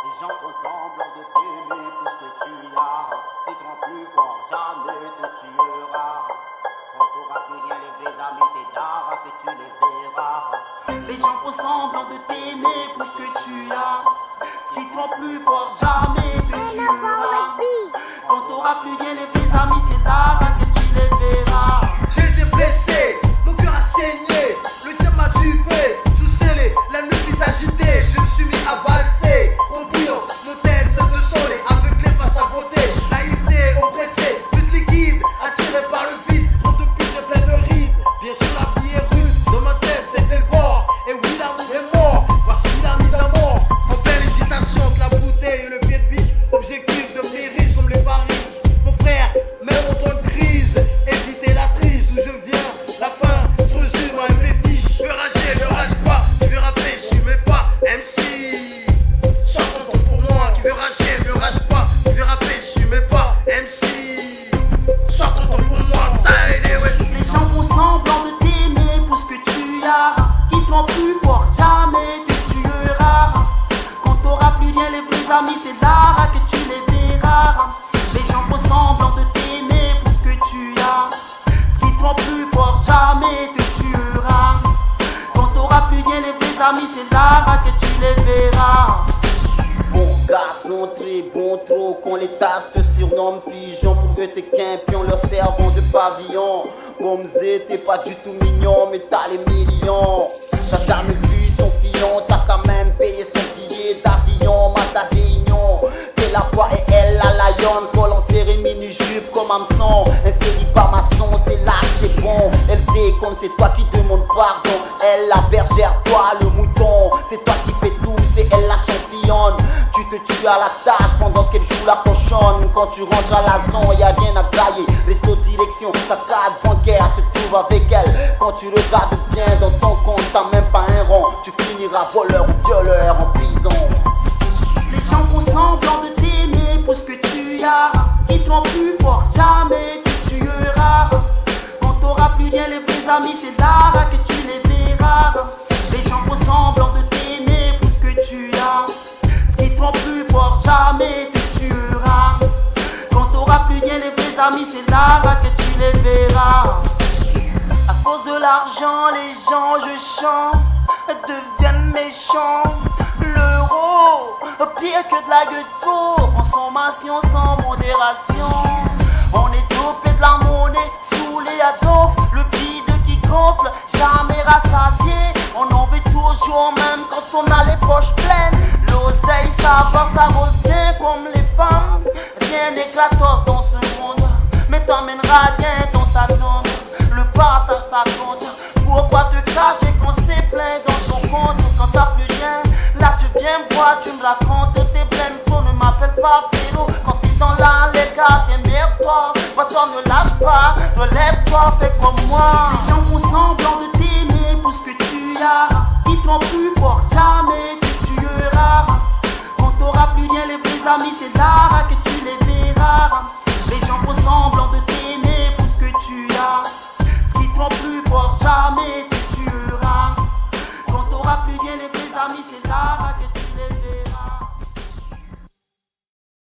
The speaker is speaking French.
Les gens font semblant de t'aimer pour ce que tu as. Ce qui te rend plus fort, jamais te tuera. Quand t'auras plus rien, les vrais amis, c'est là que tu les verras. Les gens font semblant de t'aimer pour ce que tu as. Ce qui te rend plus fort, jamais te tuera. Quand t'auras plus rien, les vrais amis, c'est là que tu les verras. J'ai été blessé, mon cœur a saigné, le diable m'a dupé, tout scellé, la nuit s'est agitée, je me suis mis à valser. Mon bouillon, mon tel, c'est de soleil, aveuglé par sa beauté, naïveté, oppressé, toute liquide, attiré par le vide, trop de piges plein de rides. Bien sûr la vie est rude, dans ma tête c'était le bord, et oui l'amour est mort, voici la mise à mort. En pleine hésitation, de la bouteille et le pied de biche, objectif de devenir riche comme les paris. Mon frère, même en temps de crise, éviter la triche d'où je viens, la fin se résume à un fétiche. Je veux rager, ne rage pas, tu veux rapper, je mets pas MC. Sors ton temps pour moi, qui veut rager, ne rage pas, tu veux rapper, je mets pas MC. Sors ton temps pour moi, Les gens font semblant de t'aimer pour ce que tu as. Ce qui te rend plus fort, jamais te tuera. Quand t'auras plus rien, les vrais amis, c'est là que tu les verras. Les gens font semblant de t'aimer pour ce que tu as. Ce qui te rend plus fort, jamais te tuera. Quand t'auras plus rien, les vrais amis, c'est là que tu les verras. Bon garçon, très bon, trop qu'on les tasse, te surnomme pigeon pour que t'es qu'un pion, leur servant de pavillon. Bomzé, t'es pas du tout mignon, mais t'as les millions. T'as jamais vu son filon, t'as quand même payé son billet d'avion, ma réunion. T'es la voix et elle la lionne, col en serré mini-jupe comme hameçon. Un célibat maçon, c'est là que c'est bon. Elle déconne, c'est toi qui demande pardon. Elle la bergère, toi le mouton. C'est toi qui fais tout, c'est elle la championne. Tu te tues à la tâche pendant qu'elle joue la cochonne. Quand tu rentres à la zone, y'a rien à brailler. Resto direction, ta carte bancaire se trouve avec elle. Quand tu regardes bien dans ton compte, t'as même pas un rond. Tu finiras voleur ou violeur en prison. Les gens font semblant de t'aimer pour ce que tu as. Ce qui te rend plus fort, jamais te tuera. Quand t'auras plus rien, les vrais amis, c'est là que tu les verras. Les gens font semblant de t'aimer pour ce que tu as. Ce qui te rend plus fort, jamais te tuera. Quand t'auras plus rien, les vrais amis, c'est là que tu les verras. À cause de l'argent, les gens, je chante, deviennent méchants. L'euro, pire que de la ghetto, consommation sans modération. On est dopé de la monnaie, saoulé à donf, le bide qui gonfle, jamais rassasié. On en veut toujours même quand on a les poches pleines. L'oseille, ça va, ça revient comme les femmes. Rien n'éclatos dans ce monde, mais t'emmèneras rien dans ta donne. Le partage ça compte. Pourquoi te cacher quand c'est plein dans ton compte? Quand t'as plus rien, là tu viens me voir, tu me racontes tes blèmes. Toi ne m'appelle pas Félo. Quand t'es dans la les gars, démerde-toi. Toi ne lâche pas, relève-toi, fais comme moi.